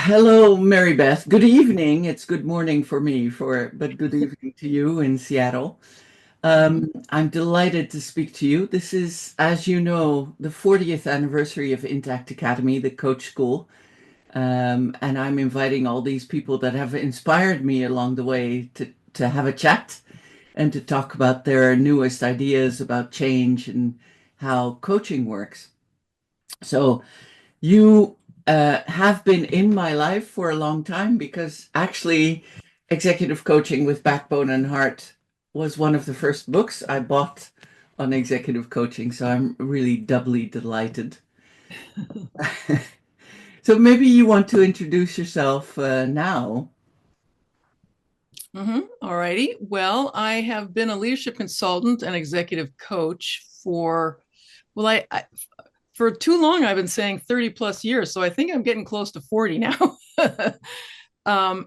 Hello, Mary Beth. Good evening. It's good morning for me, but good evening to you in Seattle. I'm delighted to speak to you. This is, as you know, the 40th anniversary of Intact Academy, the coach school. And I'm inviting all these people that have inspired me along the way to have a chat and to talk about their newest ideas about change and how coaching works. So you have been in my life for a long time because actually, Executive Coaching with Backbone and Heart was one of the first books I bought on executive coaching. So I'm really doubly delighted. So maybe you want to introduce yourself now. All righty. Well, I have been a leadership consultant and executive coach well, for too long, I've been saying 30 plus years. So I think I'm getting close to 40 now.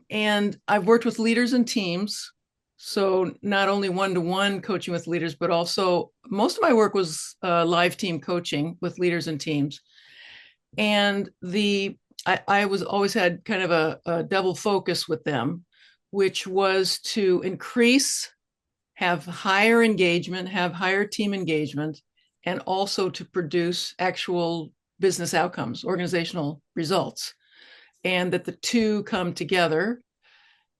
And I've worked with leaders and teams. So not only one-to-one coaching with leaders, but also most of my work was live team coaching with leaders and teams. And I was always had kind of a double focus with them, which was to have higher engagement, have higher team engagement, and also to produce actual business outcomes, organizational results, and that the two come together.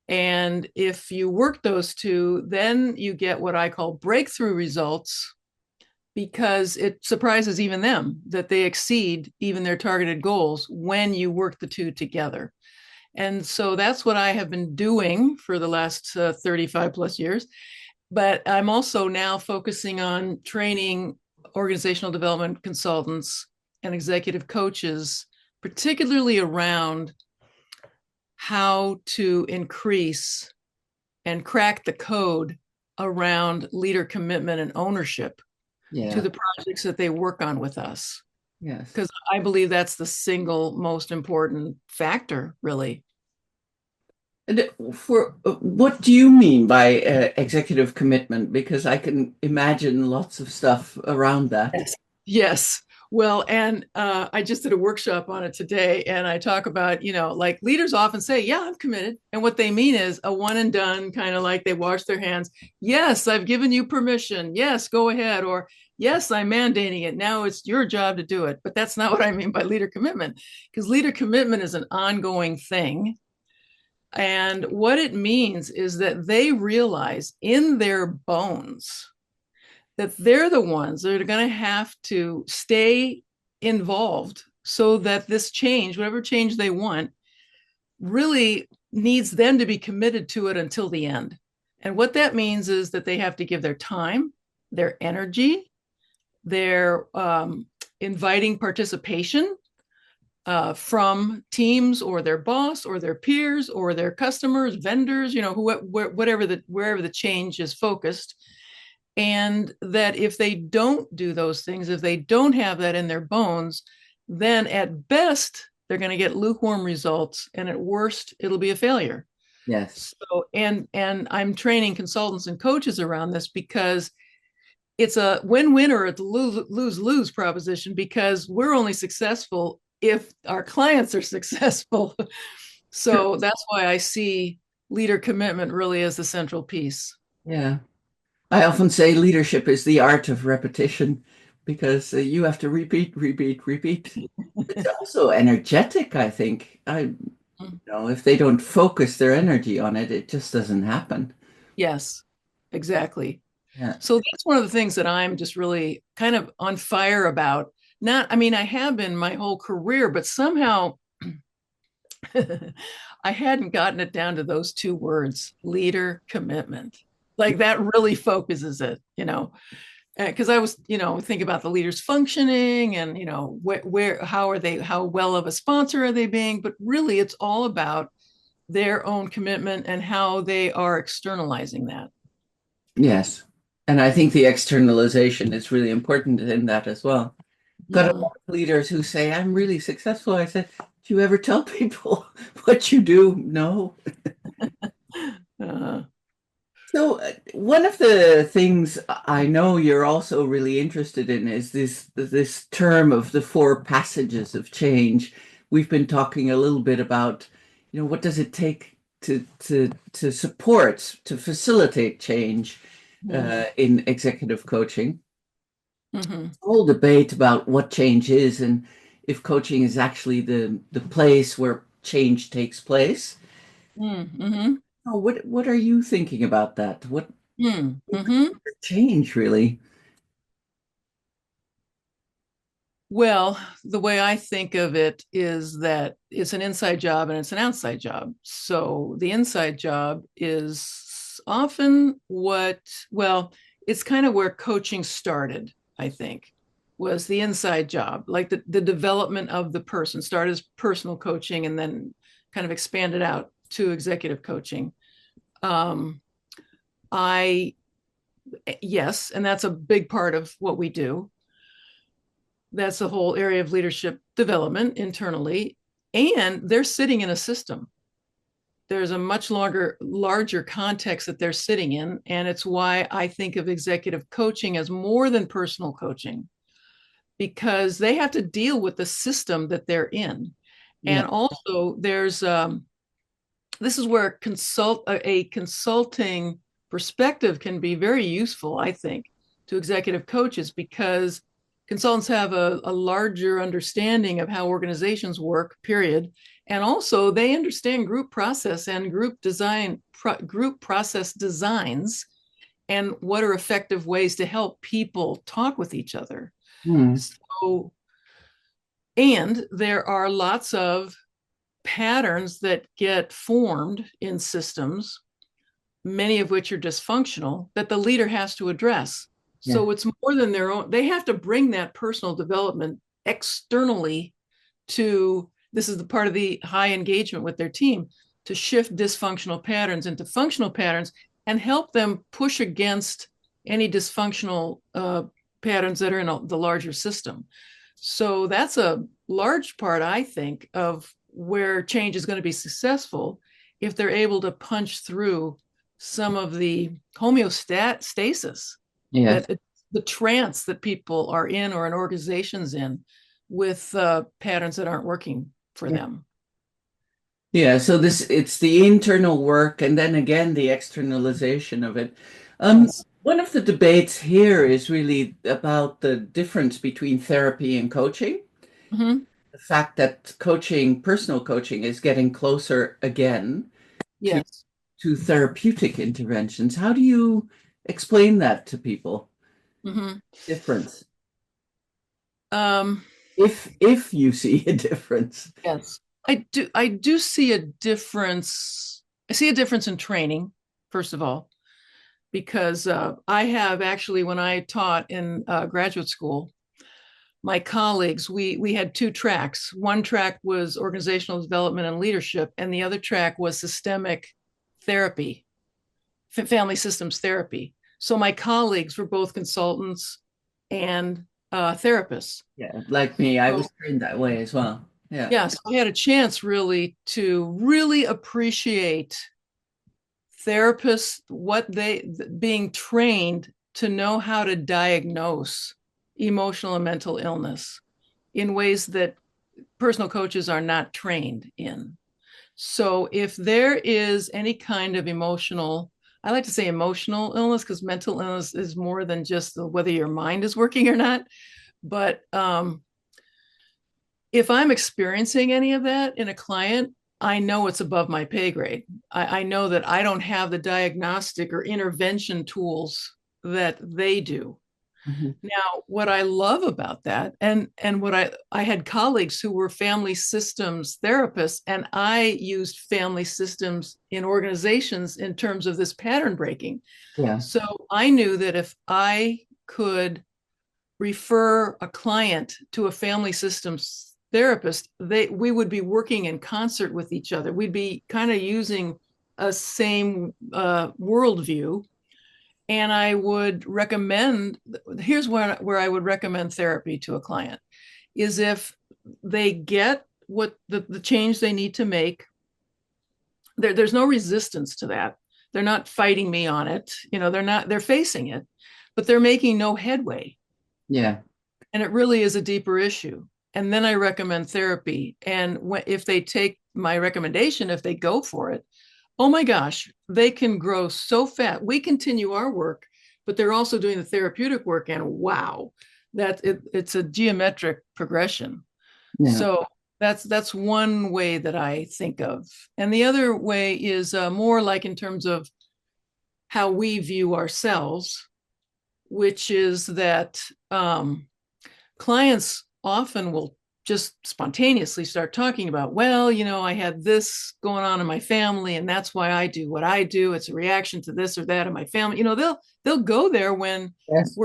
And if you work those two, then you get what I call breakthrough results, because it surprises even them that they exceed even their targeted goals when you work the two together. And so that's what I have been doing for the last 35 plus years. But I'm also now focusing on training organizational development consultants and executive coaches, particularly around how to increase and crack the code around leader commitment and ownership to Yeah. the projects that they work on with us. Yes. Because I believe that's the single most important factor, really. And for what do you mean by executive commitment? Because I can imagine lots of stuff around that. Yes. Yes. Well, and I just did a workshop on it today, and I talk about, like leaders often say, yeah, I'm committed. And what they mean is a one and done, kind of like they wash their hands. Yes, I've given you permission. Yes, go ahead. Or yes, I'm mandating it. Now it's your job to do it. But that's not what I mean by leader commitment, because leader commitment is an ongoing thing. And what it means is that they realize in their bones that they're the ones that are going to have to stay involved so that this change, whatever change they want, really needs them to be committed to it until the end. And what that means is that they have to give their time, their energy, their inviting participation from teams or their boss or their peers or their customers, vendors, wherever the change is focused. And that if they don't do those things, if they don't have that in their bones, then at best they're going to get lukewarm results, and at worst it'll be a failure. Yes. So and I'm training consultants and coaches around this, because it's a win-win or it's a lose-lose proposition, because we're only successful if our clients are successful. So that's why I see leader commitment really as the central piece. Yeah. I often say leadership is the art of repetition because you have to repeat, repeat, repeat. It's also energetic, I think. If they don't focus their energy on it, it just doesn't happen. Yes, exactly. Yeah. So that's one of the things that I'm just really kind of on fire about. Not, I mean, I have been my whole career, but somehow I hadn't gotten it down to those two words, leader commitment. Like that really focuses it, because I was, think about the leaders functioning and, how well of a sponsor are they being? But really, it's all about their own commitment and how they are externalizing that. Yes. And I think the externalization is really important in that as well. Got a Mhm. lot of leaders who say, I'm really successful. I said, do you ever tell people what you do? No. Uh, So one of the things I know you're also really interested in is this term of the four passages of change, we've been talking a little bit about, what does it take to support, to facilitate change in executive coaching. Mm-hmm. Whole debate about what change is and if coaching is actually the place where change takes place. Mm-hmm. Oh, what are you thinking about that? What Mm-hmm. change really? Well, the way I think of it is that it's an inside job and it's an outside job. So the inside job is often well, it's kind of where coaching started, I think, was the inside job, like the development of the person started as personal coaching and then kind of expanded out to executive coaching. Um, I, yes, and that's a big part of what we do. That's the whole area of leadership development internally. And they're sitting in a system. There's a much larger context that they're sitting in. And it's why I think of executive coaching as more than personal coaching, because they have to deal with the system that they're in. Yeah, And also, this is where a consulting perspective can be very useful, I think, to executive coaches, because consultants have a larger understanding of how organizations work, period. And also they understand group process and group process designs, and what are effective ways to help people talk with each other. hmm. So, and there are lots of patterns that get formed in systems, many of which are dysfunctional, that the leader has to address. Yeah, So it's more than their own. They have to bring that personal development externally to, this is the part of the high engagement with their team, to shift dysfunctional patterns into functional patterns and help them push against any dysfunctional patterns that are in the larger system. So that's a large part, I think, of where change is going to be successful, if they're able to punch through some of the homeostasis, yeah, that the trance that people are in or an organization's in, with patterns that aren't working for yeah. them. Yeah, so it's the internal work and then again the externalization of it. Yes. One of the debates here is really about the difference between therapy and coaching. Mm-hmm. The fact that coaching, personal coaching, is getting closer again to Yes. therapeutic interventions. How do you explain that to people? Mm-hmm. Difference, Um, if you see a difference. yes. I do see a difference. I see a difference in training, first of all, because I have actually, when I taught in graduate school, my colleagues, we had two tracks. One track was organizational development and leadership, and the other track was systemic therapy, family systems therapy. So my colleagues were both consultants and therapists. Yeah, like me, I was So trained that way as well. Yeah. yes, I had a chance really to really appreciate therapists, what they being trained to know how to diagnose emotional and mental illness in ways that personal coaches are not trained in. So if there is any kind of emotional, I like to say emotional illness, because mental illness is more than just whether your mind is working or not. But if I'm experiencing any of that in a client, I know it's above my pay grade. I know that I don't have the diagnostic or intervention tools that they do. Mhm. Now, what I love about that, and what I had colleagues who were family systems therapists, and I used family systems in organizations in terms of this pattern breaking. Yeah. So I knew that if I could refer a client to a family systems therapist, we would be working in concert with each other. We'd be kind of using a same worldview, and I would recommend, here's where I would recommend therapy to a client, is if they get what the change they need to make. There's no resistance to that. They're not fighting me on it. They're facing it, but they're making no headway. Yeah. And it really is a deeper issue. and then I recommend therapy. And if they take my recommendation, if they go for it, oh my gosh, they can grow so fast. We continue our work, but they're also doing the therapeutic work, and wow, it's a geometric progression. Yeah. So that's one way that I think of. And the other way is more like in terms of how we view ourselves, which is that clients often will just spontaneously start talking about, well, I had this going on in my family, and that's why I do what I do. It's a reaction to this or that in my family. They'll go there when Yes.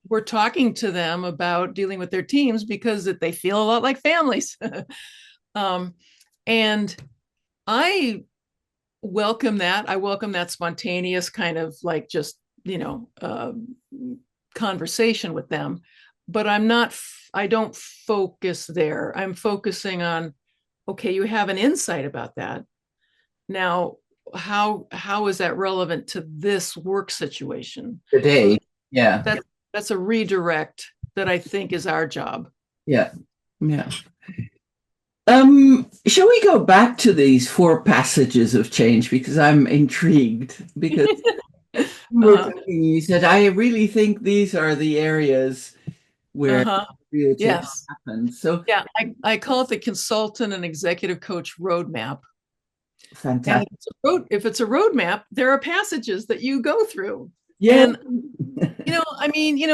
we're talking to them about dealing with their teams, because they feel a lot like families. And I welcome that. I welcome that spontaneous kind of like just, conversation with them. But I don't focus there. I'm focusing on, okay, you have an insight about that. Now, how is that relevant to this work situation? So Today. Yeah. that's a redirect that I think is our job. Yeah. Yeah. Shall we go back to these four passages of change? Because I'm intrigued. Because you were Uh-huh. talking, you said, I really think these are the areas where Uh-huh. real change Yes. happens. So Yeah. I call it the consultant and executive coach roadmap. And fantastic. if it's a roadmap, there are passages that you go through. Yeah. And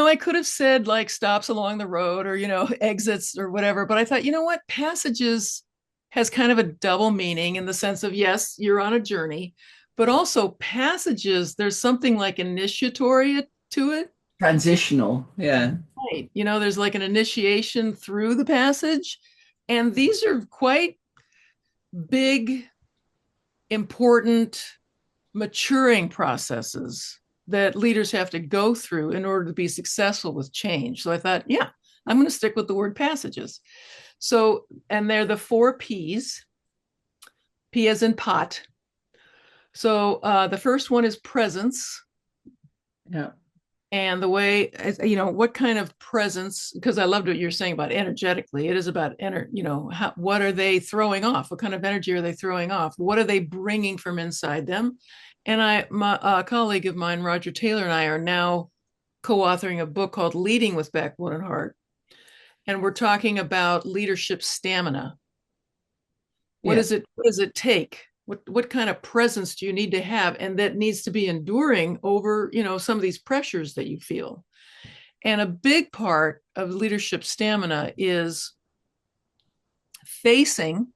I could have said like stops along the road or, exits or whatever, but I thought, what, passages has kind of a double meaning in the sense of, yes, you're on a journey, but also passages, there's something like initiatory to it. Transitional. Yeah. Right. There's like an initiation through the passage. And these are quite big, important maturing processes that leaders have to go through in order to be successful with change. So I thought, yeah, I'm going to stick with the word passages. So, and they're the four P's. P as in pot. So the first one is presence. Yeah. And the way, what kind of presence, because I loved what you're saying about energetically. It is about, what are they throwing off? What kind of energy are they throwing off? What are they bringing from inside them? And a colleague of mine, Roger Taylor, and I are now co-authoring a book called Leading with Backbone and Heart. And we're talking about leadership stamina. What Yeah. does it take? What kind of presence do you need to have? And that needs to be enduring over, some of these pressures that you feel. And a big part of leadership stamina is facing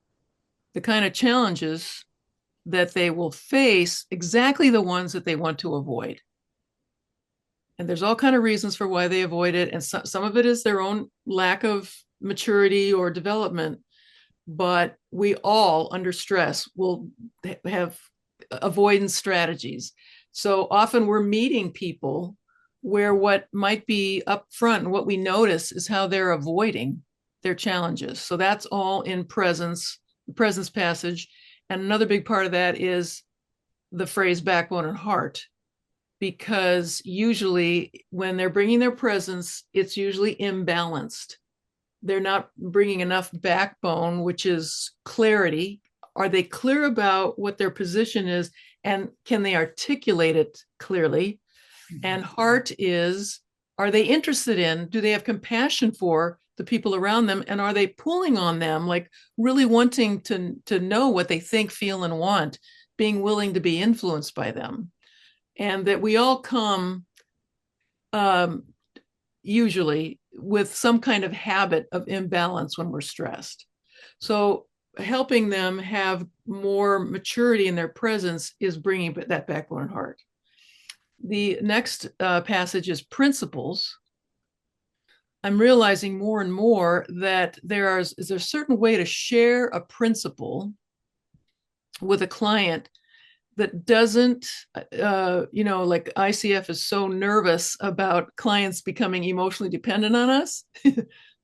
the kind of challenges that they will face, exactly the ones that they want to avoid. And there's all kind of reasons for why they avoid it. And some of it is their own lack of maturity or development. But we all, under stress, will have avoidance strategies. So often we're meeting people where what might be up front and what we notice is how they're avoiding their challenges. So that's all in presence passage. And another big part of that is the phrase backbone and heart, because usually when they're bringing their presence, it's usually imbalanced. They're not bringing enough backbone, which is clarity. Are they clear about what their position is, and can they articulate it clearly? And heart is, are they interested in, do they have compassion for the people around them, and are they pulling on them, like really wanting to know what they think, feel, and want, being willing to be influenced by them? And that we all come usually with some kind of habit of imbalance when we're stressed. So helping them have more maturity in their presence is bringing that backbone and heart. The next passage is principles. I'm realizing more and more that is a certain way to share a principle with a client that doesn't, like ICF is so nervous about clients becoming emotionally dependent on us.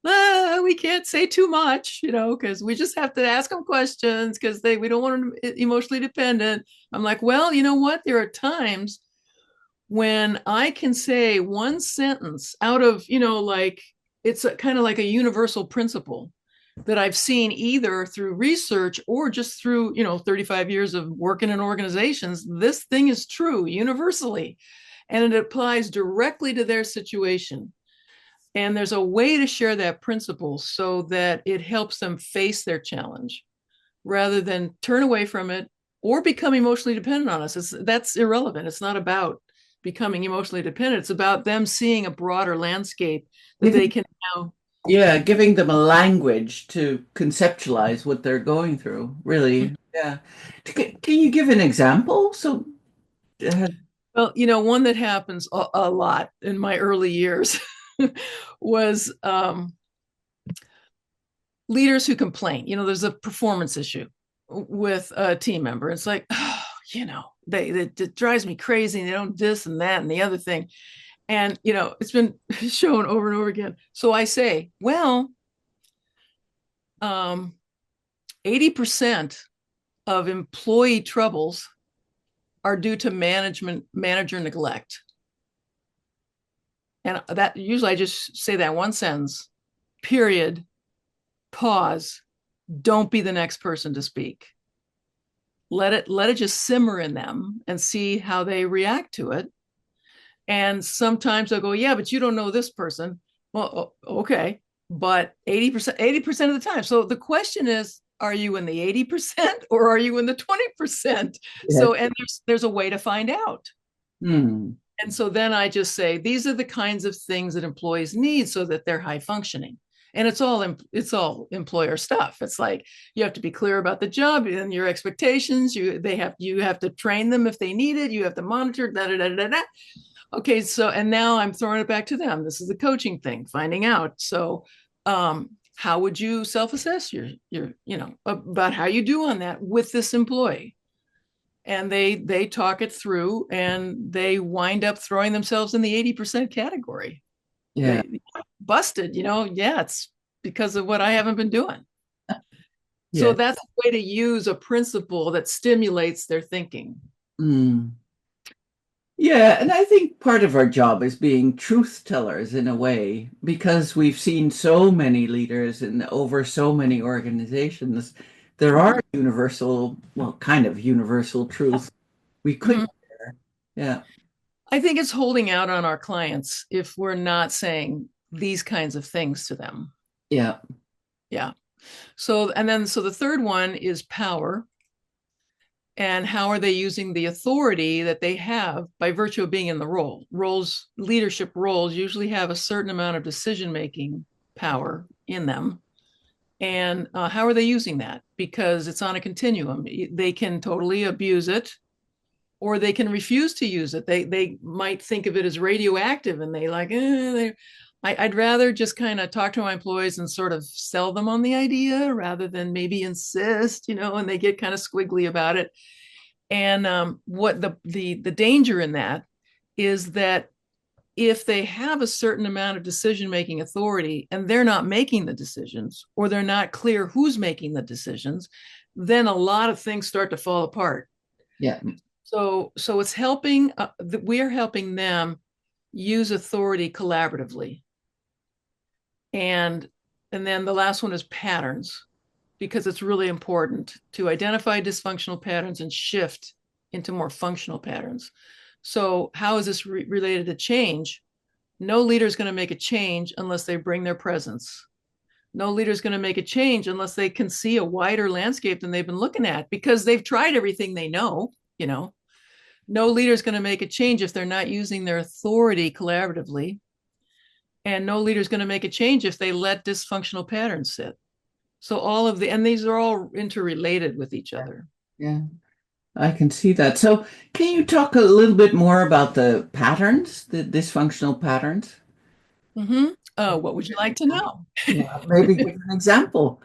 We can't say too much, because we just have to ask them questions because we don't want them emotionally dependent. I'm like, well, you know what? There are times when I can say one sentence out of, like, it's kind of like a universal principle. that I've seen either through research or just through, 35 years of working in organizations. This thing is true universally, and it applies directly to their situation. And there's a way to share that principle so that it helps them face their challenge rather than turn away from it or become emotionally dependent on us. That's irrelevant. It's not about becoming emotionally dependent. It's about them seeing a broader landscape that they Giving, can now. yeah, giving them a language to conceptualize what they're going through. Really, yeah. Can you give an example? So, uh, Well, one that happens a lot in my early years was leaders who complain. There's a performance issue with a team member. It's like, oh, it drives me crazy. They don't this and that and the other thing. And, it's been shown over and over again. So I say, well, 80% of employee troubles are due to manager neglect. And that usually I just say that one sentence, period, pause, don't be the next person to speak. Let it just simmer in them and see how they react to it. And sometimes they'll go, yeah, but you don't know this person. Well, okay. But 80% of the time. So the question is, are you in the 80% or are you in the 20%? yeah. So, and there's a way to find out. Hmm. And so then I just say, these are the kinds of things that employees need so that they're high functioning. And it's all employer stuff. It's like you have to be clear about the job and your expectations. You have to train them if they need it. You have to monitor. Da, da, da, da, da. Okay, so and now I'm throwing it back to them. This is the coaching thing, finding out. So, how would you self-assess your about how you do on that with this employee? And they talk it through, and they wind up throwing themselves in the 80% category. Yeah. They busted, yeah, it's because of what I haven't been doing. So Yeah. that's a way to use a principle that stimulates their thinking. Hmm. Yeah, and I think part of our job is being truth tellers in a way, because we've seen so many leaders and over so many organizations. There Mm-hmm. are universal, well, kind of universal truths we could Mm-hmm. share. Yeah, I think it's holding out on our clients if we're not saying these kinds of things to them. yeah, Yeah. So the third one is power. And how are they using the authority that they have by virtue of being in the role? Leadership roles usually have a certain amount of decision making power in them. And how are they using that? Because it's on a continuum. They can totally abuse it, or they can refuse to use it. They might think of it as radioactive, and I'd rather just kind of talk to my employees and sort of sell them on the idea rather than maybe insist, and they get kind of squiggly about it. And what the danger in that is that if they have a certain amount of decision making authority and they're not making the decisions, or they're not clear who's making the decisions, then a lot of things start to fall apart. yeah, So it's helping. We're helping them use authority collaboratively, and then the last one is patterns, because it's really important to identify dysfunctional patterns and shift into more functional patterns. So how is this related to change? No leader is going to make a change unless they bring their presence. No leader is going to make a change unless they can see a wider landscape than they've been looking at, because they've tried everything they know, you know. No leader is going to make a change if they're not using their authority collaboratively. And no leader is going to make a change if they let dysfunctional patterns sit. So and these are all interrelated with each other. yeah. I can see that. So, can you talk a little bit more about the patterns, the dysfunctional patterns? Mm-hmm. What would you like to know? Yeah, maybe give an example.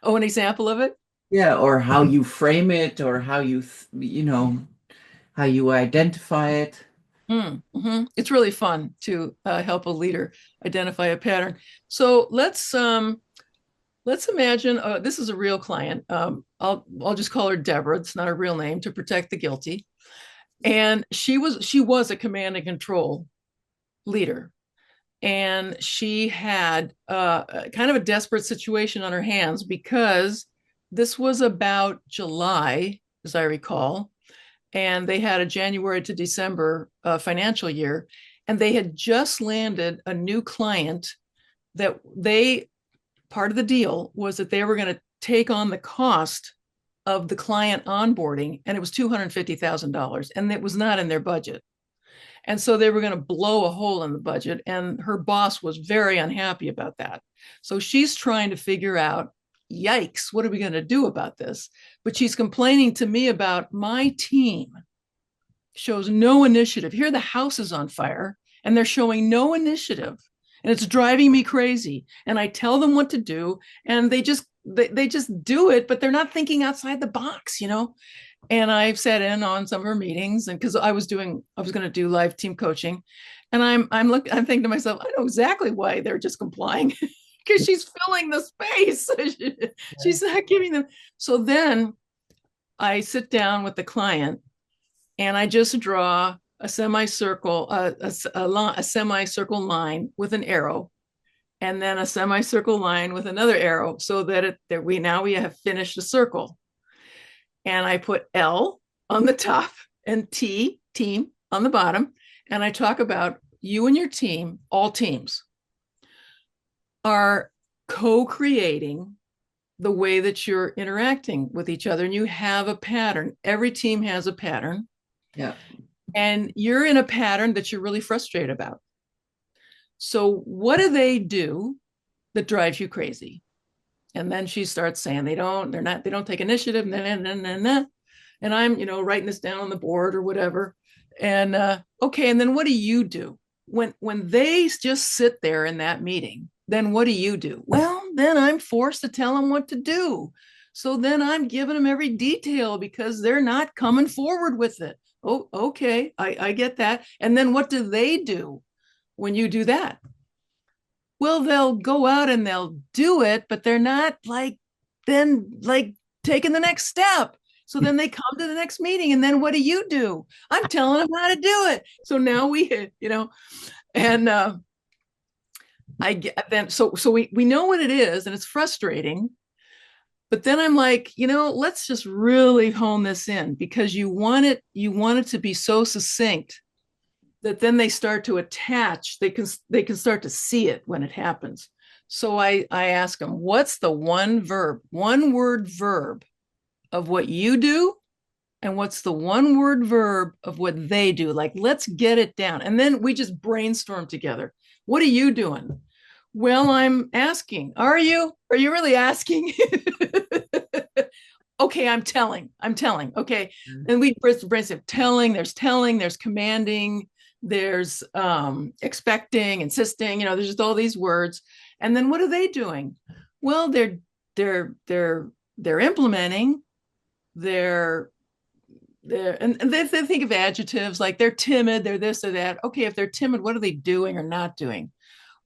Oh, an example of it? Yeah, or how you frame it, or how how you identify it. Mm-hmm. It's really fun to help a leader identify a pattern. So let's imagine this is a real client. I'll just call her Deborah. It's not her real name, to protect the guilty. And she was a command and control leader. and she had kind of a desperate situation on her hands because this was about July, as I recall, and they had a January to December financial year, and they had just landed a new client that they part of the deal was that they were going to take on the cost of the client onboarding, and it was $250,000, and it was not in their budget. And so they were going to blow a hole in the budget, and her boss was very unhappy about that. So she's trying to figure out, yikes, what are we going to do about this? But she's complaining to me about my team shows no initiative. Here the house is on fire and they're showing no initiative, and it's driving me crazy. And I tell them what to do, and they just do it, but they're not thinking outside the box, you know. And I've sat in on some of her meetings, and because I was going to do live team coaching, and I'm thinking to myself, I know exactly why they're just complying, because she's filling the space. She's not giving them. So then I sit down with the client, and I just draw a semicircle, a semicircle line with an arrow, and then a semicircle line with another arrow, so that we have finished a circle. And I put L on the top and T, team, on the bottom. And I talk about you and your team, all teams, are co-creating the way that you're interacting with each other. And you have a pattern. Every team has a pattern. Yeah. And you're in a pattern that you're really frustrated about. So what do they do that drives you crazy? And then she starts saying they don't take initiative. And I'm, writing this down on the board or whatever. And okay, and then what do you do? When they just sit there in that meeting, then what do you do? Well, then I'm forced to tell them what to do. So then I'm giving them every detail because they're not coming forward with it. Oh, okay, I get that. And then what do they do when you do that? Well, they'll go out and they'll do it, but they're not taking the next step. So then they come to the next meeting, and then what do you do? I'm telling them how to do it. So now and I get then so we know what it is, and it's frustrating. But then I'm like, let's just really hone this in, because you want it to be so succinct that then they start to attach, they can start to see it when it happens. So I ask them, what's the one word verb of what you do, and what's the one word verb of what they do? Like, let's get it down. And then we just brainstorm together. What are you doing? Well, I'm asking. Are you really asking? Okay, I'm telling. Okay. And we brainstorm. Telling, there's commanding, there's expecting, insisting, there's just all these words. And then what are they doing? Well, they're implementing, and they think of adjectives like they're timid, they're this or that. Okay, if they're timid, what are they doing or not doing?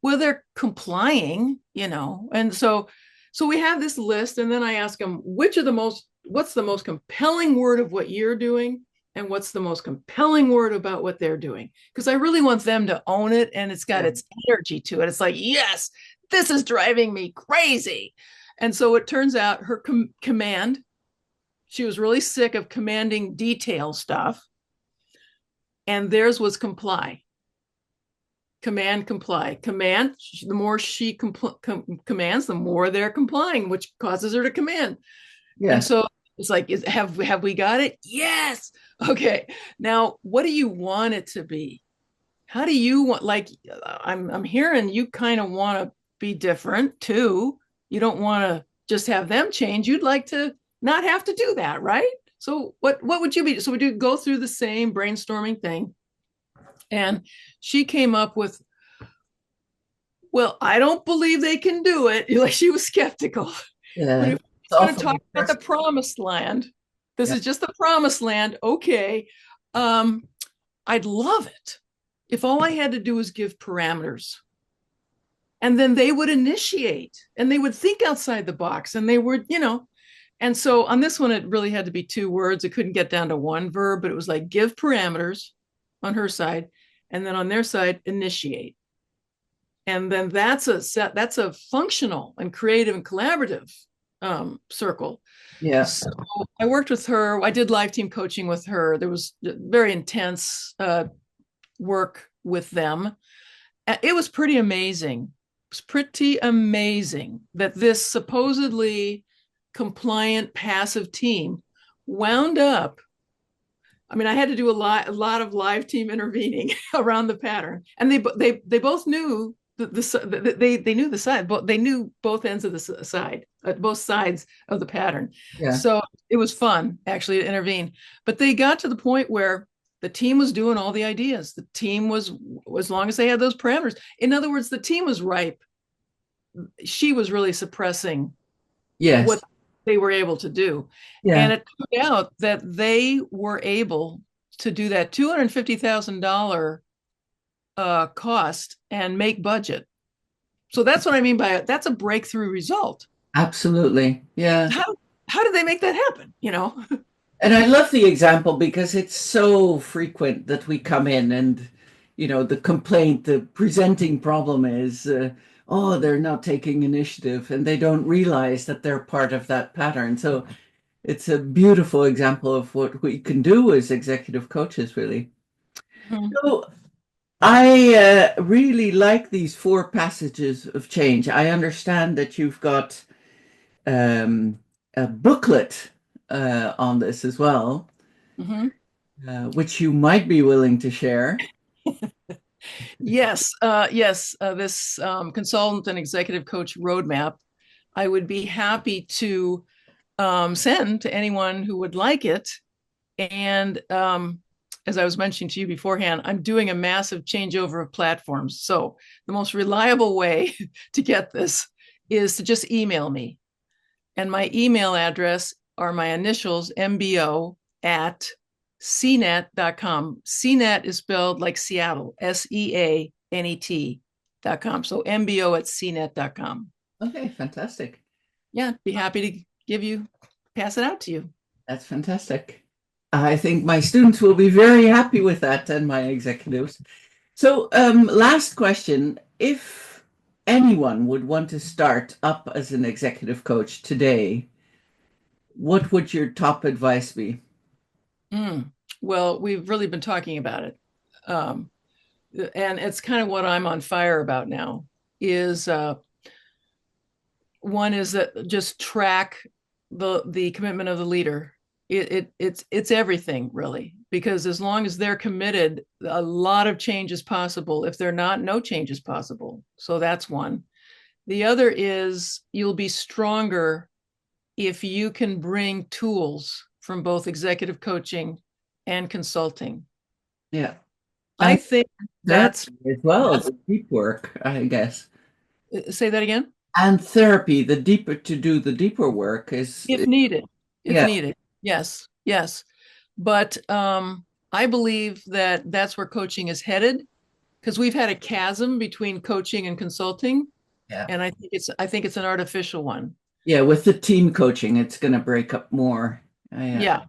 Well, they're complying, and so we have this list, and then I ask them, what's the most compelling word of what you're doing, and what's the most compelling word about what they're doing? Because I really want them to own it, and it's got its energy to it. It's like, yes, this is driving me crazy. And so it turns out her command, she was really sick of commanding detail stuff, and theirs was comply. Command, comply. Command, the more she commands, the more they're complying, which causes her to command. Yeah. And so it's like, have we got it? Yes. Okay. Now, what do you want it to be? How do you want, I'm hearing you kind of want to be different too. You don't want to just have them change. You'd like to not have to do that, right? So what would you be? So we do go through the same brainstorming thing. And she came up with, well, I don't believe they can do it. Like, she was skeptical. Yeah. But if we're going to talk about the promised land, this is just the promised land. Okay. I'd love it if all I had to do was give parameters, and then they would initiate, and they would think outside the box, and they would, and so on this one, it really had to be 2 words. It couldn't get down to one verb, but it was like, give parameters on her side, and then on their side, initiate. and then that's a functional and creative and collaborative circle. Yeah. So I worked with her. I did live team coaching with her. There was very intense work with them. It was pretty amazing. It was pretty amazing that this supposedly compliant passive team wound up. I mean, I had to do a lot of live team intervening around the pattern, and they both knew they knew the side, but they knew both ends of the side, both sides of the pattern. Yeah. So it was fun actually to intervene. But they got to the point where the team was doing all the ideas. The team was, as long as they had those parameters. In other words, the team was ripe. She was really suppressing Yes. what they were able to do. Yeah. And it turned out that they were able to do that $250,000 cost and make budget. So that's what I mean by it. That's a breakthrough result. Absolutely. Yeah. How did they make that happen? You know? And I love the example because it's so frequent that we come in and, the complaint, the presenting problem is, oh, they're not taking initiative and they don't realize that they're part of that pattern. So it's a beautiful example of what we can do as executive coaches, really. Mhm. So I really like these four passages of change. I understand that you've got a booklet on this as well, Mhm. which you might be willing to share. Yes, yes. This consultant and executive coach roadmap, I would be happy to send to anyone who would like it. And as I was mentioning to you beforehand, I'm doing a massive changeover of platforms. So the most reliable way to get this is to just email me. And my email address are my initials, MBO at cnet.com. CNET is spelled like Seattle, SEANET.com. So MBO at cnet.com. Okay, fantastic. Yeah, be happy to pass it out to you. That's fantastic. I think my students will be very happy with that and my executives. So, last question. If anyone would want to start up as an executive coach today, what would your top advice be? Mm. Well, we've really been talking about it. Um, and it's kind of what I'm on fire about now is one is that just track the commitment of the leader. It's everything really, because as long as they're committed, a lot of change is possible. If they're not, no change is possible. So that's one. The other is you'll be stronger if you can bring tools from both executive coaching and consulting. Yeah. I And think therapy as well, that's the deep work, I guess. say that again. And therapy, the deeper to do the deeper work If needed, if yeah, needed. Yes, yes. But I believe that that's where coaching is headed, because we've had a chasm between coaching and consulting, yeah. and I think it's an artificial one. Yeah, with the team coaching, it's going to break up more. Yeah. Yeah.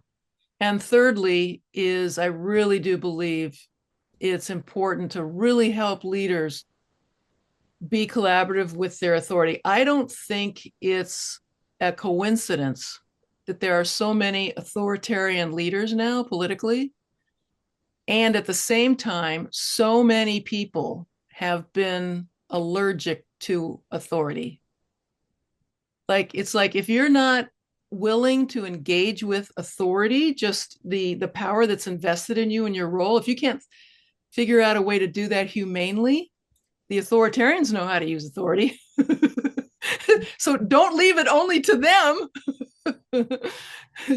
And thirdly is I really do believe it's important to really help leaders be collaborative with their authority. I don't think it's a coincidence that there are so many authoritarian leaders now politically. And at the same time, so many people have been allergic to authority. Like, it's like if you're not willing to engage with authority, just the power that's invested in you and your role, if you can't figure out a way to do that humanely, the authoritarians know how to use authority. So don't leave it only to them.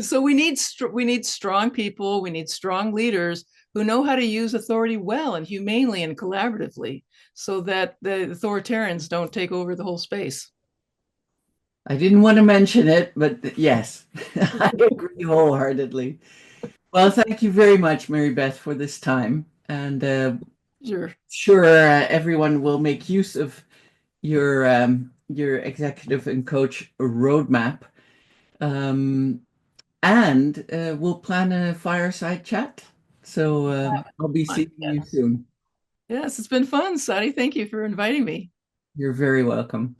So we need strong people, we need strong leaders who know how to use authority well and humanely and collaboratively, so that the authoritarians don't take over the whole space. I didn't want to mention it, but yes, I agree wholeheartedly. Well, thank you very much, Mary Beth, for this time. And Sure. sure, everyone will make use of your executive and coach roadmap. Um, and we'll plan a fireside chat. So I'll be seeing you soon. Yes, it's been fun, Sadi. Thank you for inviting me. You're very welcome.